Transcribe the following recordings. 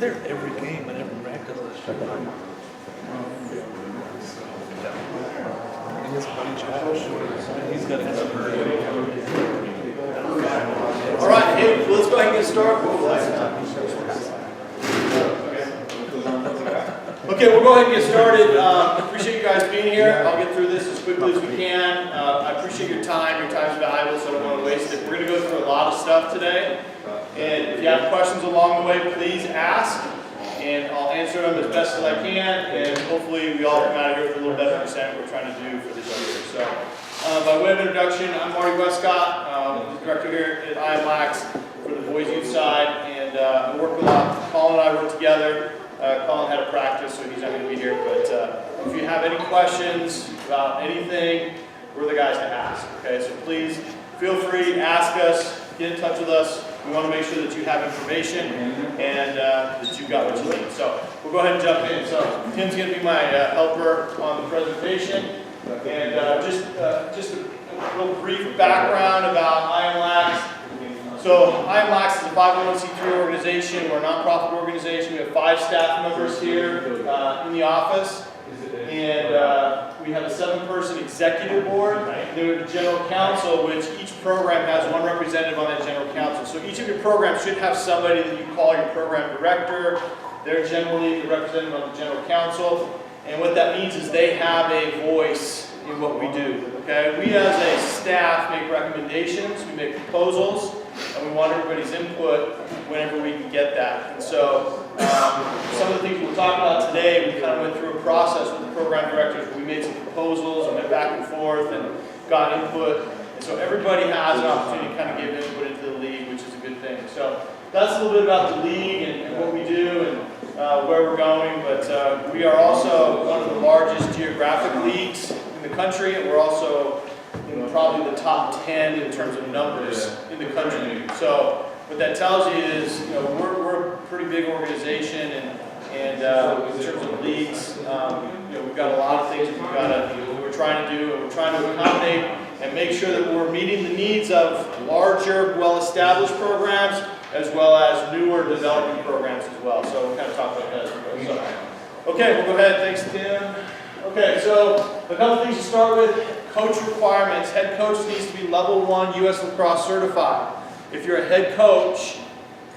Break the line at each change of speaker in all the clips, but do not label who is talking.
there every game and every practice this year. And his buddy Josh, he's got a cover.
All right, hey, let's go ahead and get started. Okay, we'll go ahead and get started. Appreciate you guys being here. I'll get through this as quickly as we can. I appreciate your time. Your time is valuable, so I don't want to waste it. We're going to go through a lot of stuff today. And if you have questions along the way, please ask. And I'll answer them as best as I can. And hopefully we all come out of here with a little better understanding what we're trying to do for this year. So, by way of introduction, I'm Marty Westcott. I'm the director here at IMLAX for the boys youth side. And I work with Colin and I work together. Colin had a practice, so he's not going to be here. But if you have any questions about anything, we're the guys to ask. Okay, so please feel free to ask us, get in touch with us. We want to make sure that you have information and that you've got what you need. So we'll go ahead and jump in. So Tim's going to be my helper on the presentation. And just a little brief background about IMLAX. So IMLAX is a 501c3 organization. We're a nonprofit organization. We have 5 staff members here in the office. And we have a 7-person executive board. And then we have a general counsel, which each program has one representative on that general counsel. So each of your programs should have somebody that you call your program director. They're generally the representative on the general counsel. And what that means is they have a voice in what we do. Okay? We as a staff make recommendations, we make proposals, and we want everybody's input whenever we can get that. And so some of the things we'll talk about today, we kind of went through a process with the program directors where we made some proposals and went back and forth and got input. And so everybody has an opportunity to kind of give input into the league, which is a good thing. So that's a little bit about the league and what we do and where we're going. But we are also one of the largest geographic leagues in the country, and we're also probably the top 10 in terms of numbers in the country. So what that tells you is, we're a pretty big organization, and in terms of leagues, we've got a lot of things we're trying to do, and we're trying to accommodate and make sure that we're meeting the needs of larger, well-established programs, as well as newer developing programs as well. So we'll kind of talk about that as we go. So, okay, we'll go ahead. Thanks, Tim. Okay, so a couple things to start with. Coach requirements. Head coach needs to be level 1 U.S. Lacrosse certified. If you're a head coach,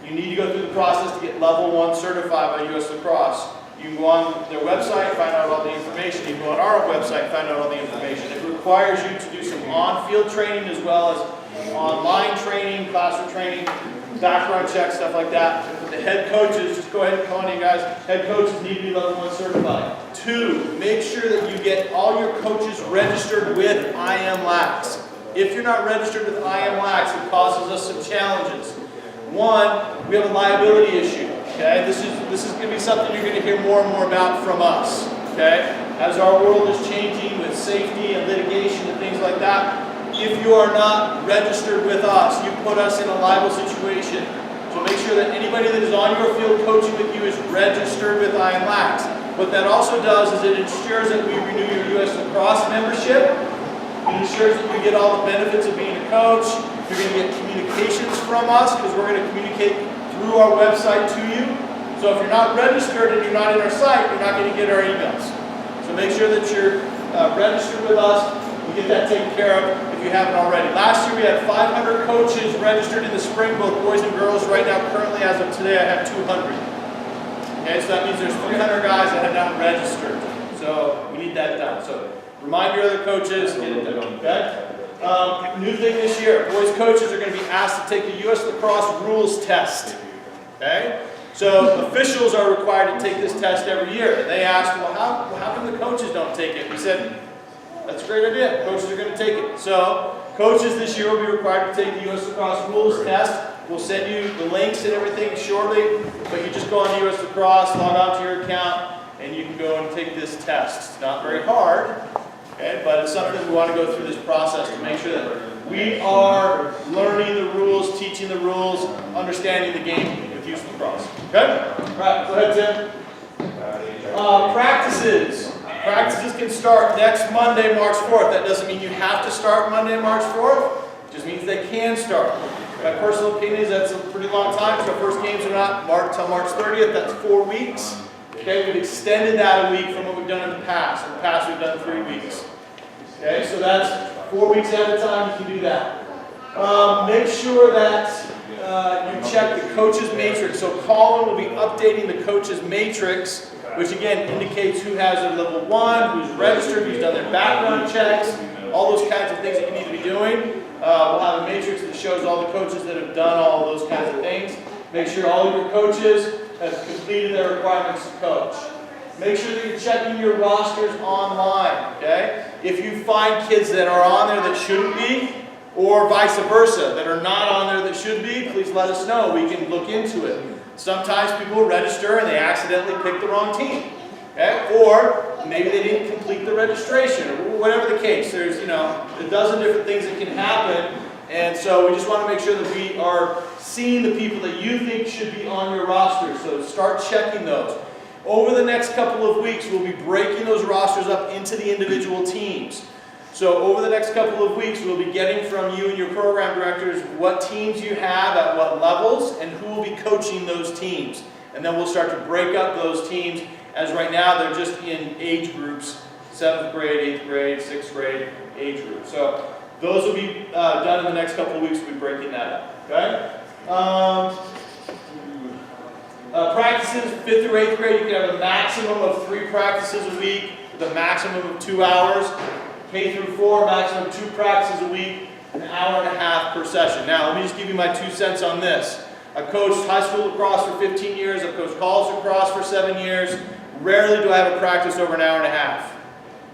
you need to go through the process to get level 1 certified by U.S. Lacrosse. You can go on their website, find out all the information. You can go on our website, find out all the information. It requires you to do some on-field training as well as online training, classroom training, background checks, stuff like that. The head coaches, just go ahead and call on you guys, head coaches need to be level 1 certified. 2, make sure that you get all your coaches registered with IMLAX. If you're not registered with IMLAX, it causes us some challenges. 1, we have a liability issue. Okay, this is going to be something you're going to hear more and more about from us. Okay, as our world is changing with safety and litigation and things like that. If you are not registered with us, you put us in a liable situation. So make sure that anybody that is on your field coaching with you is registered with IMLAX. What that also does is it ensures that we renew your U.S. Lacrosse membership. It ensures that you get all the benefits of being a coach. You're going to get communications from us because we're going to communicate through our website to you. So if you're not registered and you're not in our site, you're not going to get our emails. So make sure that you're registered with us. We get that taken care of if you haven't already. Last year we had 500 coaches registered in the spring, both boys and girls. Right now, currently, as of today, I have 200. Okay, so that means there's 300 guys that have not registered. So we need that done. So remind your other coaches, get it done. Okay? New thing this year, boys coaches are going to be asked to take the U.S. Lacrosse rules test. Okay? So officials are required to take this test every year. And they asked, well, how come the coaches don't take it? We said, that's a great idea. Coaches are going to take it. So coaches this year will be required to take the U.S. Lacrosse rules test. We'll send you the links and everything shortly, but you just go on to U.S. Lacrosse, log on to your account, and you can go and take this test. It's not very hard, okay, but it's something we want to go through this process to make sure that we are learning the rules, teaching the rules, understanding the game with youth lacrosse. Okay? All right, go ahead, Tim. Practices. Practices can start next Monday, March 4th. That doesn't mean you have to start Monday, March 4th. It just means they can start. My personal opinion is that's a pretty long time, so our first games are not till March 30th, that's 4 weeks. Okay, we've extended that a week from what we've done in the past. In the past, we've done 3 weeks. Okay, so that's 4 weeks at a time, you can do that. Make sure that you check the coaches matrix. So Colin will be updating the coaches matrix, which again indicates who has their level 1, who's registered, who's done their background checks, all those kinds of things that you need to be doing. We'll have a matrix that shows all the coaches that have done all those kinds of things. Make sure all of your coaches have completed their requirements to coach. Make sure that you're checking your rosters online, okay? If you find kids that are on there that shouldn't be, or vice versa, that are not on there that should be, please let us know. We can look into it. Sometimes people register and they accidentally pick the wrong team, okay? Or maybe they didn't complete the registration, or whatever the case. There's, a dozen different things that can happen, and so we just want to make sure that we are seeing the people that you think should be on your roster. So start checking those. Over the next couple of weeks, we'll be breaking those rosters up into the individual teams. So over the next couple of weeks, we'll be getting from you and your program directors what teams you have at what levels and who will be coaching those teams. And then we'll start to break up those teams, as right now they're just in age groups, 7th grade, 8th grade, 6th grade age groups. So those will be done in the next couple of weeks. We'll be breaking that up. Okay? Practices, 5th through 8th grade, you can have a maximum of 3 practices a week with a maximum of 2 hours. K through 4, maximum 2 practices a week, an hour and a half per session. Now, let me just give you my 2 cents on this. I've coached high school lacrosse for 15 years. I've coached college lacrosse for 7 years. Rarely do I have a practice over an hour and a half.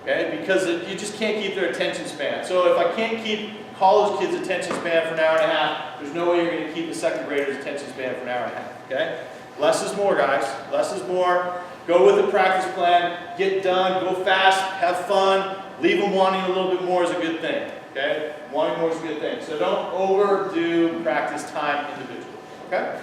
Okay? Because you just can't keep their attention span. So if I can't keep college kids' attention span for an hour and a half, there's no way you're going to keep the 2nd grader's attention span for an hour and a half. Okay? Less is more, guys. Less is more. Go with the practice plan. Get done. Go fast. Have fun. Leave them wanting a little bit more is a good thing. Okay? Wanting more is a good thing. So don't overdo practice time individually. Okay?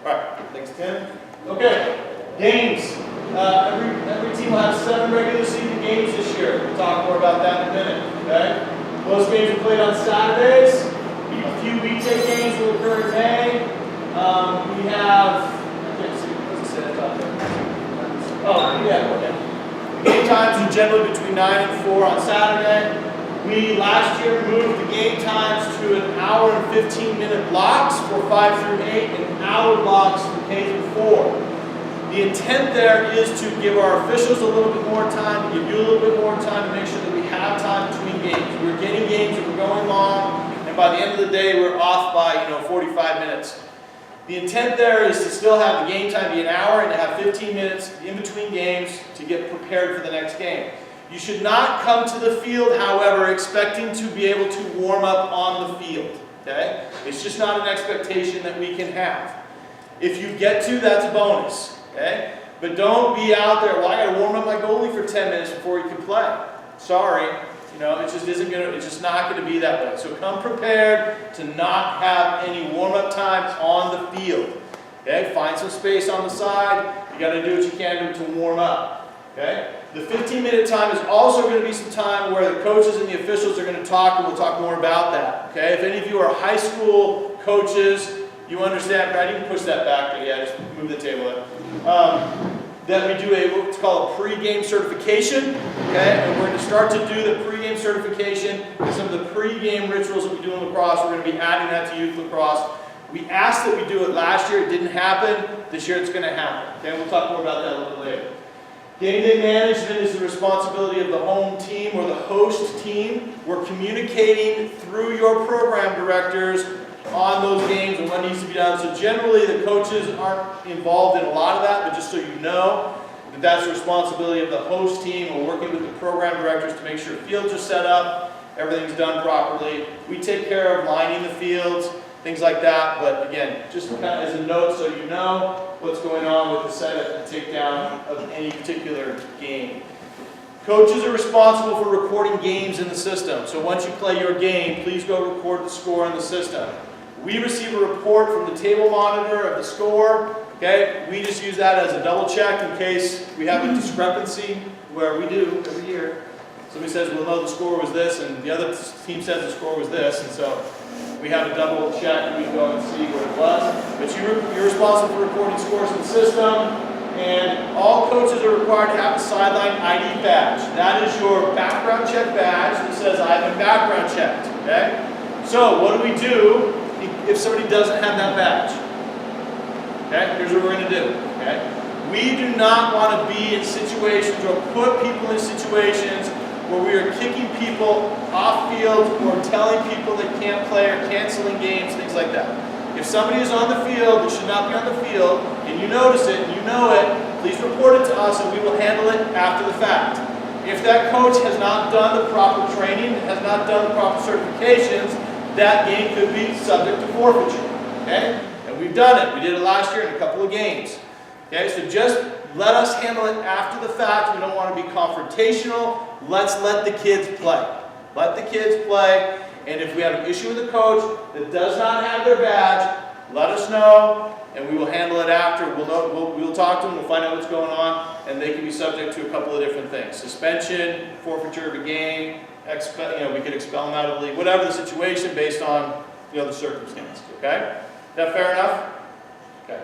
All right. Thanks, Tim. Okay. Games. Every team will have 7 regular season games this year. We'll talk more about that in a minute. Okay? Most games are played on Saturdays. A few weekday games will occur in May. We have. Oh, yeah, okay. Game times are generally between 9 and 4 on Saturday. We last year moved the game times to an hour and 15-minute blocks for 5 through 8 and hour blocks for K through 4. The intent there is to give our officials a little bit more time, to give you a little bit more time to make sure that we have time between games. We're getting games that we're going long, and by the end of the day, we're off by 45 minutes. The intent there is to still have the game time be an hour and to have 15 minutes in between games to get prepared for the next game. You should not come to the field, however, expecting to be able to warm up on the field. Okay? It's just not an expectation that we can have. If you get to, that's a bonus. Okay? But don't be out there, well, I got to warm up my goalie for 10 minutes before you can play. Sorry. It just isn't going to, it's just not going to be that way. So come prepared to not have any warm-up times on the field. Okay? Find some space on the side. You got to do what you can do to warm up. Okay? The 15-minute time is also going to be some time where the coaches and the officials are going to talk, and we'll talk more about that. Okay? If any of you are high school coaches, you understand, Brad, you can push that back, but yeah, just move the table in. That we do what's called a pre-game certification, okay? And we're going to start to do the pre-game certification and some of the pre-game rituals that we do in lacrosse. We're going to be adding that to youth lacrosse. We asked that we do it last year. It didn't happen. This year it's going to happen. Okay, we'll talk more about that a little later. Game day management is the responsibility of the home team or the host team. We're communicating through your program directors on those games and what needs to be done. So generally the coaches aren't involved in a lot of that, but just so you know that that's the responsibility of the host team. We're working with the program directors to make sure fields are set up, everything's done properly. We take care of lining the fields, things like that, but again, just kind of as a note so you know what's going on with the setup and takedown of any particular game. Coaches are responsible for recording games in the system. So once you play your game, please go record the score in the system. We receive a report from the table monitor of the score. Okay, we just use that as a double check in case we have a discrepancy, where we do every year. Somebody says, well, no, the score was this, and the other team says the score was this, and so we have a double check, we go and see what it was. But you're responsible for recording scores in the system, and all coaches are required to have a sideline ID badge. That is your background check badge that says I've been background checked, okay? So what do we do if somebody doesn't have that badge? Okay, here's what we're going to do, okay? We do not want to be in situations or put people in situations where we are kicking people off field or telling people they can't play or canceling games, things like that. If somebody is on the field that should not be on the field, and you notice it and you know it, please report it to us and we will handle it after the fact. If that coach has not done the proper training, has not done the proper certifications, that game could be subject to forfeiture, okay? And we've done it. We did it last year in a couple of games. Okay, so just let us handle it after the fact. We don't want to be confrontational. Let's let the kids play. Let the kids play. And if we have an issue with a coach that does not have their badge, let us know, and we will handle it after. We'll talk to them. We'll find out what's going on, and they can be subject to a couple of different things: suspension, forfeiture of a game. We could expel them out of the league, whatever the situation, based on the circumstance. Okay, is that fair enough? Okay.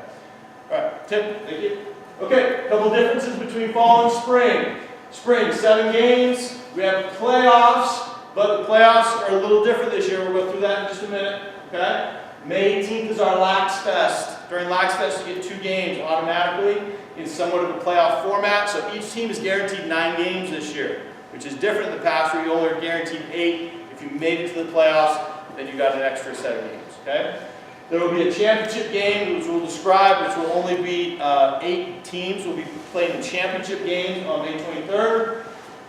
All right, Tim, thank you. Okay, a couple differences between fall and spring. Spring, 7 games. We have playoffs, but the playoffs are a little different this year. We'll go through that in just a minute. Okay. May 18th is our Lax Fest. During Lax Fest, you get 2 games automatically in somewhat of a playoff format. So each team is guaranteed 9 games this year, which is different in the past where you only are guaranteed 8. If you made it to the playoffs, then you got an extra set of games. Okay. There will be a championship game, which we'll describe, which will only be 8 teams. We'll be playing the championship game on May 23rd.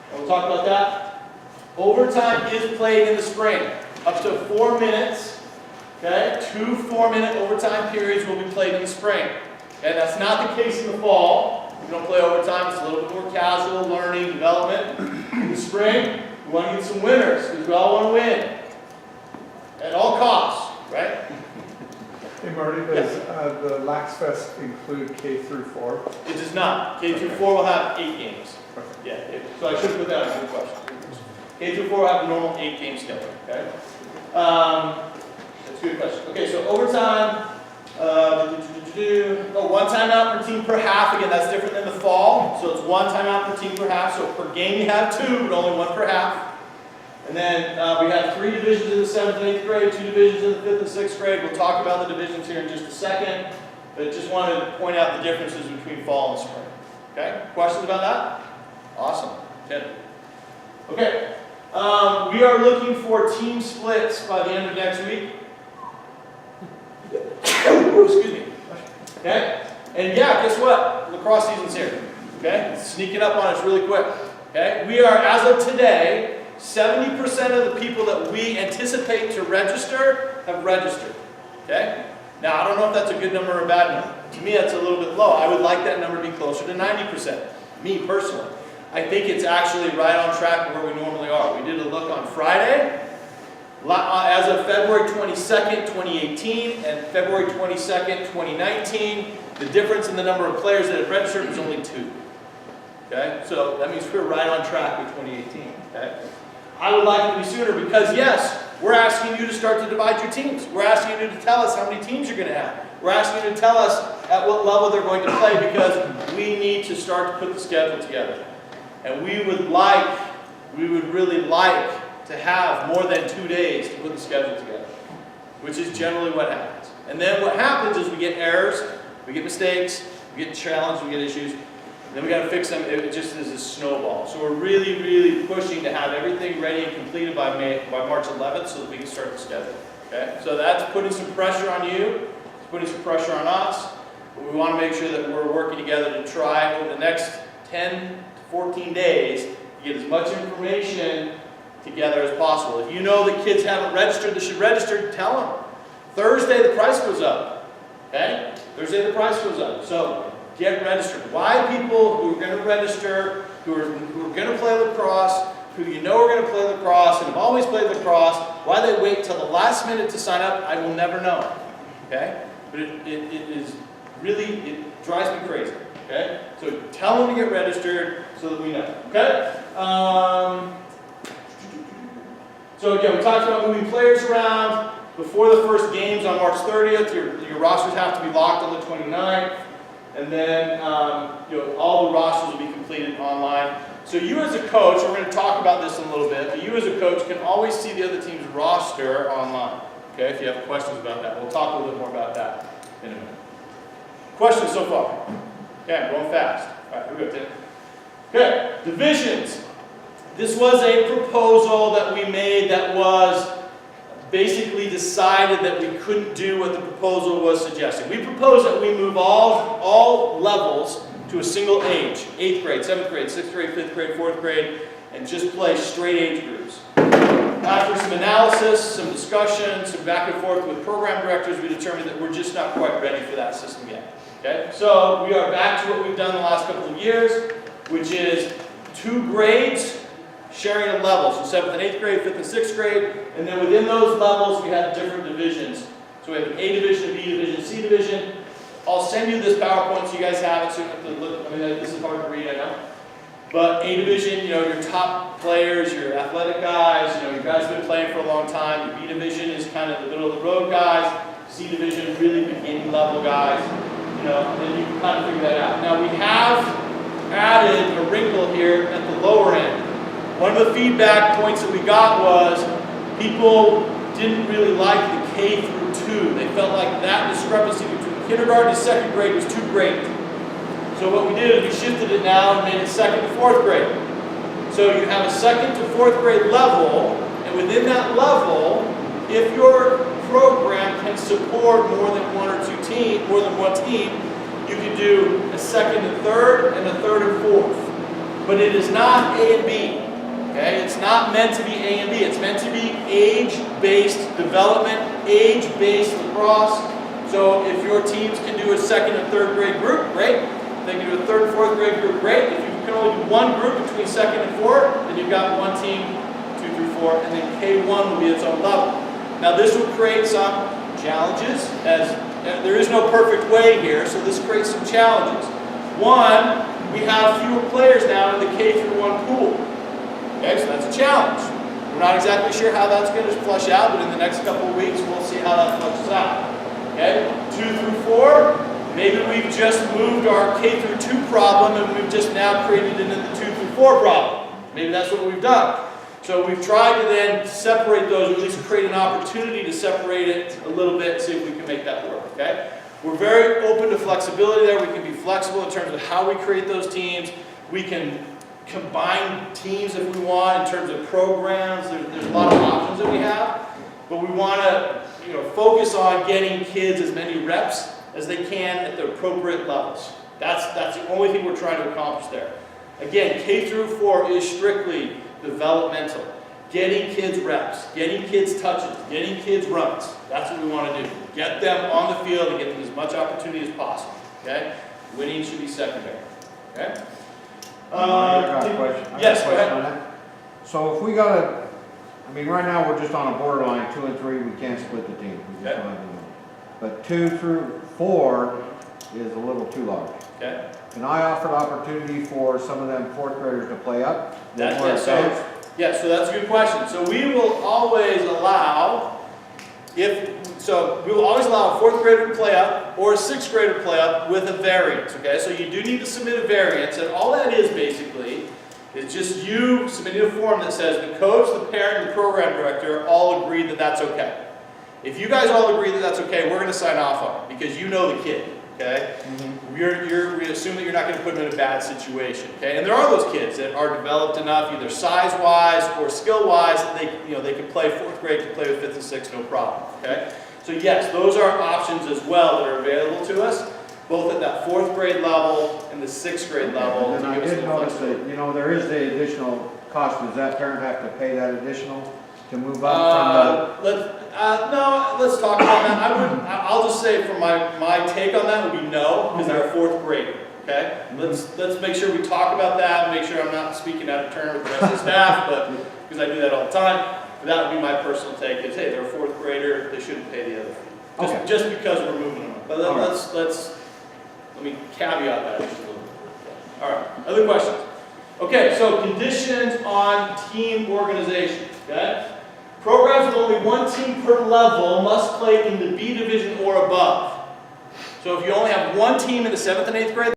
And we'll talk about that. Overtime is played in the spring, up to 4 minutes. Okay, 2 4-minute overtime periods will be played in the spring. Okay, that's not the case in the fall. We don't play overtime. It's a little bit more casual learning, development. In the spring, we want to get some winners because we all want to win at all costs, right?
Hey Marty, does the Lax Fest include K through 4?
It does not. K through 4 will have 8 games. Yeah, so I should put that in your question. K through 4 will have a normal 8-game schedule. Okay, that's a good question. Okay, so overtime. One timeout per team per half. Again, that's different than the fall. So it's 1 timeout per team per half. So per game you have 2, but only 1 per half. And then we have 3 divisions in the 7th and 8th grade, 2 divisions in the 5th and 6th grade. We'll talk about the divisions here in just a second, but just wanted to point out the differences between fall and spring. Okay, questions about that? Awesome. 10. Okay, we are looking for team splits by the end of next week. Excuse me. Okay, and yeah, guess what? Lacrosse season's here. Okay, it's sneaking up on us really quick. Okay, we are, as of today, 70% of the people that we anticipate to register have registered. Okay? Now, I don't know if that's a good number or a bad number. To me, that's a little bit low. I would like that number to be closer to 90%. Me, personally. I think it's actually right on track where we normally are. We did a look on Friday. As of February 22nd, 2018 and February 22nd, 2019, the difference in the number of players that have registered was only 2. Okay? So that means we're right on track with 2018. Okay? I would like it to be sooner because, yes, we're asking you to start to divide your teams. We're asking you to tell us how many teams you're going to have. We're asking you to tell us at what level they're going to play because we need to start to put the schedule together. And we would really like to have more than 2 days to put the schedule together, which is generally what happens. And then what happens is we get errors, we get mistakes, we get challenged, we get issues. Then we got to fix them. It just is a snowball. So we're really, really pushing to have everything ready and completed by March 11th so that we can start the schedule. Okay? So that's putting some pressure on you. It's putting some pressure on us. But we want to make sure that we're working together to try over the next 10 to 14 days to get as much information together as possible. If you know that kids haven't registered, they should register, tell them. Thursday the price goes up. Okay? Thursday the price goes up. So get registered. Why people who are going to register, who are going to play lacrosse, who you know are going to play lacrosse and have always played lacrosse, why they wait till the last minute to sign up, I will never know. Okay? But it is really, it drives me crazy. Okay? So tell them to get registered so that we know. Okay? So again, we talked about moving players around. before the first games on March 30th, your rosters have to be locked on the 29th, and then all the rosters will be completed online. So you as a coach, we're going to talk about this in a little bit, but you as a coach can always see the other team's roster online. Okay, if you have questions about that, we'll talk a little bit more about that in a minute. Questions so far? Okay, I'm going fast. All right, here we go, Tim. Okay, divisions. This was a proposal that we made that was basically decided that we couldn't do what the proposal was suggesting. We proposed that we move all levels to a single age, 8th grade, 7th grade, 6th grade, 5th grade, 4th grade, and just play straight age groups. After some analysis, some discussion, some back and forth with program directors, we determined that we're just not quite ready for that system yet. Okay? So we are back to what we've done the last couple of years, which is 2 grades sharing a level. So 7th and 8th grade, 5th and 6th grade, and then within those levels we have different divisions. So we have an A division, a B division, C division. I'll send you this PowerPoint so you guys have it, so you don't have to look. I mean, this is hard to read, I know. But A division, your top players, your athletic guys, your guys who've been playing for a long time. Your B division is kind of the middle of the road guys. C division, really beginning level guys. And then you can kind of figure that out. Now we have added a wrinkle here at the lower end. One of the feedback points that we got was people didn't really like the K through 2. They felt like that discrepancy between kindergarten and 2nd grade was too great. So what we did is we shifted it now and made it 2nd to 4th grade. So you have a 2nd to 4th grade level, and within that level, if your program can support more than one team, you can do a 2nd and 3rd and a 3rd and 4th. But it is not A and B. Okay? It's not meant to be A and B. It's meant to be age-based development, age-based lacrosse. So if your teams can do a 2nd and 3rd grade group, great. If they can do a 3rd and 4th grade group, great. If you can only do one group between 2nd and 4th, then you've got one team, 2 through 4, and then K1 will be its own level. Now this will create some challenges, as there is no perfect way here, so this creates some challenges. One, we have fewer players now in the K through 1 pool. Okay, so that's a challenge. We're not exactly sure how that's going to flush out, but in the next couple of weeks, we'll see how that flushes out. Okay, 2 through 4, maybe we've just moved our K through 2 problem and we've just now created it into the 2 through 4 problem. Maybe that's what we've done. So we've tried to then separate those, or at least create an opportunity to separate it a little bit and see if we can make that work. Okay, we're very open to flexibility there. We can be flexible in terms of how we create those teams. We can combine teams if we want in terms of programs. There's a lot of options that we have, but we want to focus on getting kids as many reps as they can at the appropriate levels. That's the only thing we're trying to accomplish there. Again, K through 4 is strictly developmental. Getting kids reps, getting kids touches, getting kids runs. That's what we want to do. Get them on the field and get them as much opportunity as possible. Okay? Winning should be secondary. Okay?
I got a question.
Yes, go ahead.
On that. So if we got right now we're just on a borderline 2 and 3. We can't split the team. We just don't have enough. But 2 through 4 is a little too large.
Okay.
Can I offer the opportunity for some of them 4th graders to play up?
So that's a good question. So we will always allow we will always allow a 4th grader to play up or a 6th grader to play up with a variance. Okay, so you do need to submit a variance, and all that is basically is just you submitting a form that says the coach, the parent, and the program director all agree that that's okay. If you guys all agree that that's okay, we're going to sign off on it because you know the kid. Okay, we assume that you're not going to put them in a bad situation. Okay, and there are those kids that are developed enough, either size-wise or skill-wise, that they can play 4th grade, can play with 5th and 6th, no problem. Okay, so yes, those are options as well that are available to us, both at that 4th grade level and the 6th grade level.
And I did notice that there is the additional cost. Does that parent have to pay that additional to move up from the?
No, let's talk about that. I'll just say from my take on that would be no, because they're a 4th grader. Okay, let's make sure we talk about that and make sure I'm not speaking out of turn with the rest of the staff, but because I do that all the time. But that would be my personal take: is hey, they're a 4th grader, they shouldn't pay the other fee. Just because we're moving them. But let me caveat that just a little bit. All right, other questions? Okay, so conditions on team organization. Okay. Programs with only one team per level must play in the B division or above. So if you only have one team in the 7th and 8th grade